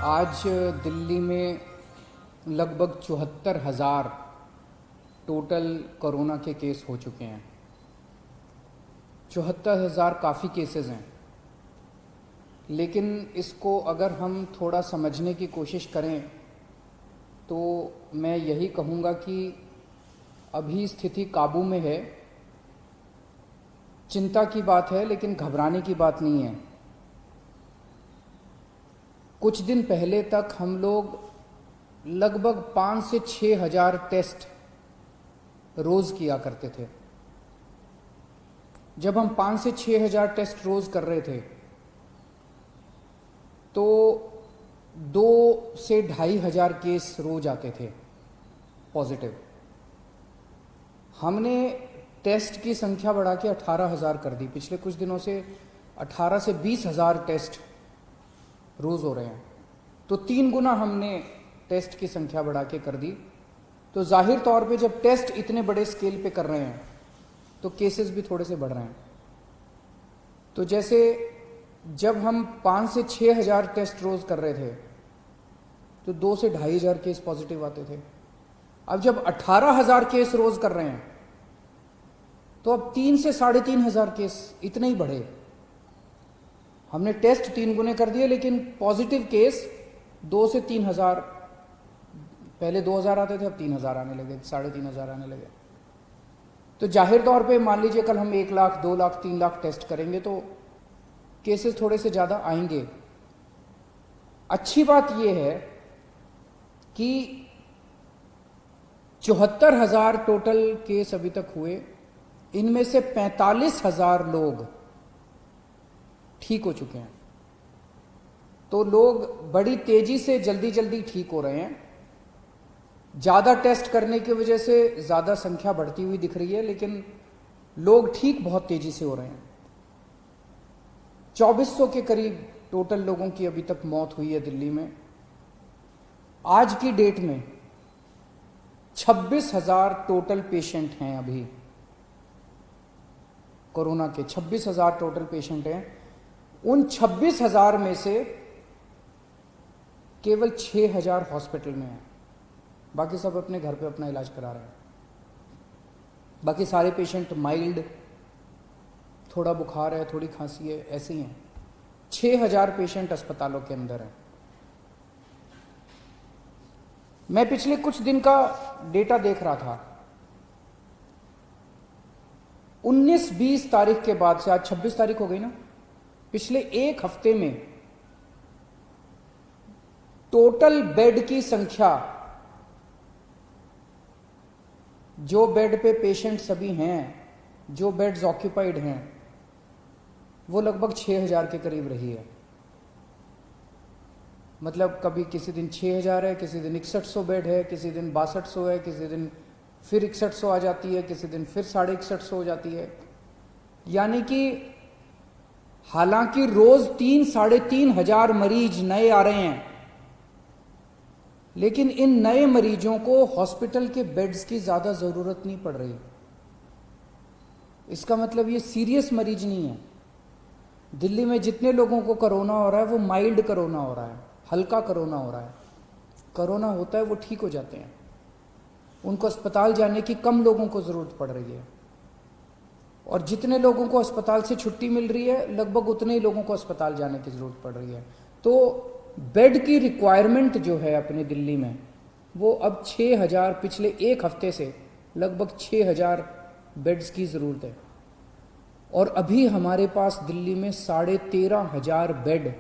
आज दिल्ली में लगभग 74,000 टोटल कोरोना के केस हो चुके हैं। 74,000 काफ़ी केसेस हैं, लेकिन इसको अगर हम थोड़ा समझने की कोशिश करें तो मैं यही कहूँगा कि अभी स्थिति काबू में है। चिंता की बात है, लेकिन घबराने की बात नहीं है। कुछ दिन पहले तक हम लोग लगभग 5 से 6 हज़ार टेस्ट रोज किया करते थे। जब हम 5 से 6 हज़ार टेस्ट रोज कर रहे थे तो 2 से 2,500 केस रोज आते थे पॉजिटिव। हमने टेस्ट की संख्या बढ़ा के 18,000 कर दी। पिछले कुछ दिनों से 18 से 20,000 टेस्ट रोज हो रहे हैं, तो 3 गुना हमने टेस्ट की संख्या बढ़ा के कर दी। तो जाहिर तौर पे जब टेस्ट इतने बड़े स्केल पे कर रहे हैं तो केसेस भी थोड़े से बढ़ रहे हैं। तो जैसे जब हम 5 से 6 हज़ार टेस्ट रोज कर रहे थे तो 2 से 2,500 केस पॉजिटिव आते थे। अब जब 18,000 केस रोज कर रहे हैं तो अब 3 से 3,500 केस इतने ही बढ़े। हमने टेस्ट 3 गुने कर दिए, लेकिन पॉजिटिव केस 2 से 3,000, पहले 2,000 आते थे, अब 3,000 आने लगे, 3,500 आने लगे। तो जाहिर तौर पे मान लीजिए कल हम 1 लाख, 2 लाख, 3 लाख टेस्ट करेंगे तो केसेस थोड़े से ज़्यादा आएंगे। अच्छी बात यह है कि 74,000 टोटल केस अभी तक हुए, इनमें से 45,000 लोग ठीक हो चुके हैं। तो लोग बड़ी तेजी से जल्दी जल्दी ठीक हो रहे हैं। ज़्यादा टेस्ट करने की वजह से ज़्यादा संख्या बढ़ती हुई दिख रही है, लेकिन लोग ठीक बहुत तेजी से हो रहे हैं। 2400 के करीब टोटल लोगों की अभी तक मौत हुई है दिल्ली में। आज की डेट में 26,000 टोटल पेशेंट हैं। अभी कोरोना के 26,000 टोटल पेशेंट हैं। उन 26,000 में से केवल 6,000 हॉस्पिटल में हैं, बाकी सब अपने घर पे अपना इलाज करा रहे हैं। बाकी सारे पेशेंट माइल्ड, थोड़ा बुखार है, थोड़ी खांसी है, ऐसे ही हैं। 6,000 पेशेंट अस्पतालों के अंदर हैं। मैं पिछले कुछ दिन का डेटा देख रहा था। 19-20 तारीख के बाद से, आज 26 तारीख हो गई ना, पिछले 1 हफ्ते में टोटल बेड की संख्या, जो बेड पे पेशेंट सभी हैं, जो बेड्स ऑक्यूपाइड हैं, वो लगभग 6,000 के करीब रही है। मतलब कभी किसी दिन 6,000 है, किसी दिन 6100 बेड है, किसी दिन 6200 है, किसी दिन फिर 6100 आ जाती है, किसी दिन फिर 6150 हो जाती है। यानी कि हालांकि रोज 3-3,500 मरीज नए आ रहे हैं, लेकिन इन नए मरीजों को हॉस्पिटल के बेड्स की ज्यादा जरूरत नहीं पड़ रही। इसका मतलब ये सीरियस मरीज नहीं है। दिल्ली में जितने लोगों को कोरोना हो रहा है वो माइल्ड कोरोना हो रहा है, हल्का कोरोना हो रहा है। कोरोना होता है वो ठीक हो जाते हैं, उनको अस्पताल जाने की कम लोगों को जरूरत पड़ रही है। और जितने लोगों को अस्पताल से छुट्टी मिल रही है, लगभग उतने ही लोगों को अस्पताल जाने की जरूरत पड़ रही है। तो बेड की रिक्वायरमेंट जो है अपने दिल्ली में, वो अब 6,000, पिछले 1 हफ्ते से लगभग 6,000 बेड्स की जरूरत है। और अभी हमारे पास दिल्ली में 13,500 बेड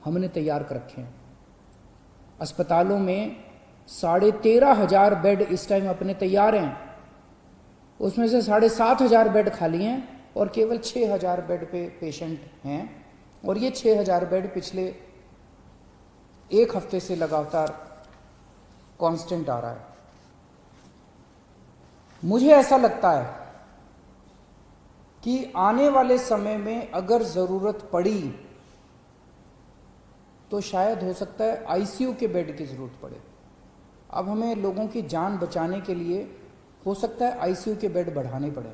हमने तैयार कर रखे हैं। अस्पतालों में 13,500 बेड इस टाइम अपने तैयार हैं। उसमें से 7,500 बेड खाली हैं और केवल 6,000 बेड पे पेशेंट हैं। और ये 6,000 बेड पिछले 1 हफ्ते से लगातार कांस्टेंट आ रहा है। मुझे ऐसा लगता है कि आने वाले समय में अगर जरूरत पड़ी तो शायद हो सकता है आईसीयू के बेड की जरूरत पड़े। अब हमें लोगों की जान बचाने के लिए हो सकता है आईसीयू के बेड बढ़ाने पड़े।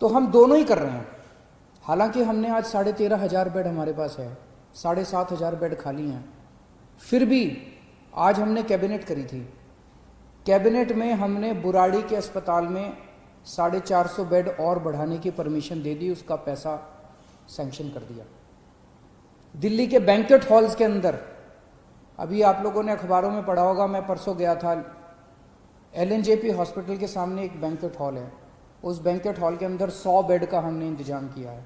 तो हम दोनों ही कर रहे हैं। हालांकि हमने आज 13,500 बेड हमारे पास है, 7,500 बेड खाली हैं, फिर भी आज हमने कैबिनेट करी थी, कैबिनेट में हमने बुराड़ी के अस्पताल में 450 बेड और बढ़ाने की परमिशन दे दी, उसका पैसा सैंक्शन कर दिया। दिल्ली के बैंक्वेट हॉल्स के अंदर, अभी आप लोगों ने अखबारों में पढ़ा होगा, मैं परसों गया था, LNJP हॉस्पिटल के सामने एक बैंक्वेट हॉल है, उस बैंक्वेट हॉल के अंदर 100 बेड का हमने इंतजाम किया है।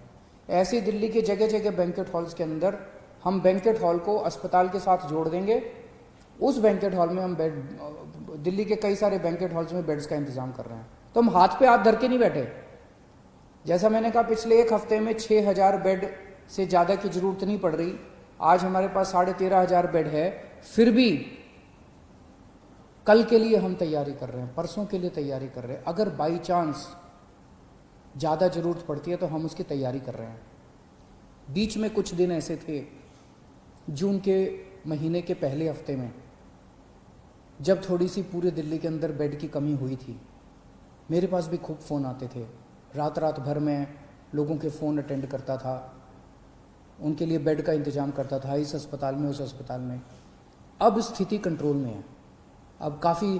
ऐसे दिल्ली के जगह जगह बैंक्वेट हॉल्स के अंदर हम बैंक्वेट हॉल को अस्पताल के साथ जोड़ देंगे। उस बैंक्वेट हॉल में हम बेड, दिल्ली के कई सारे बैंक्वेट हॉल्स में बेड्स का इंतजाम कर रहे हैं। तो हम हाथ पे हाथ धर के नहीं बैठे। जैसा मैंने कहा, पिछले एक हफ्ते में 6000 बेड से ज़्यादा की जरूरत नहीं पड़ रही। आज हमारे पास 13,500 बेड है। फिर भी कल के लिए हम तैयारी कर रहे हैं, परसों के लिए तैयारी कर रहे हैं। अगर बाई चांस ज़्यादा ज़रूरत पड़ती है तो हम उसकी तैयारी कर रहे हैं। बीच में कुछ दिन ऐसे थे, जून के महीने के पहले हफ्ते में, जब थोड़ी सी पूरे दिल्ली के अंदर बेड की कमी हुई थी, मेरे पास भी खूब फ़ोन आते थे। रात रात भर में लोगों के फ़ोन अटेंड करता था, उनके लिए बेड का इंतज़ाम करता था, इस अस्पताल में उस अस्पताल में। अब स्थिति कंट्रोल में है। अब काफ़ी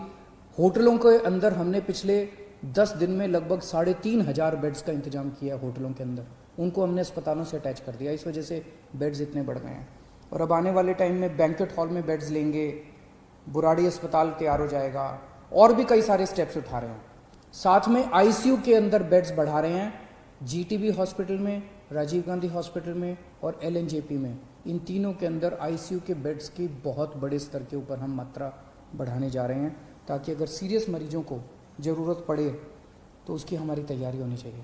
होटलों के अंदर हमने पिछले 10 दिन में लगभग 3,500 बेड्स का इंतजाम किया होटलों के अंदर, उनको हमने अस्पतालों से अटैच कर दिया। इस वजह से बेड्स इतने बढ़ गए हैं। और अब आने वाले टाइम में बैंक्वेट हॉल में बेड्स लेंगे, बुराड़ी अस्पताल तैयार हो जाएगा, और भी कई सारे स्टेप्स उठा रहे हैं। साथ में ICU के अंदर बेड्स बढ़ा रहे हैं, GTB हॉस्पिटल में, राजीव गांधी हॉस्पिटल में और LNJP में। इन तीनों के अंदर ICU के बेड्स की बहुत बड़े स्तर के ऊपर हम मात्रा बढ़ाने जा रहे हैं, ताकि अगर सीरियस मरीजों को ज़रूरत पड़े तो उसकी हमारी तैयारी होनी चाहिए।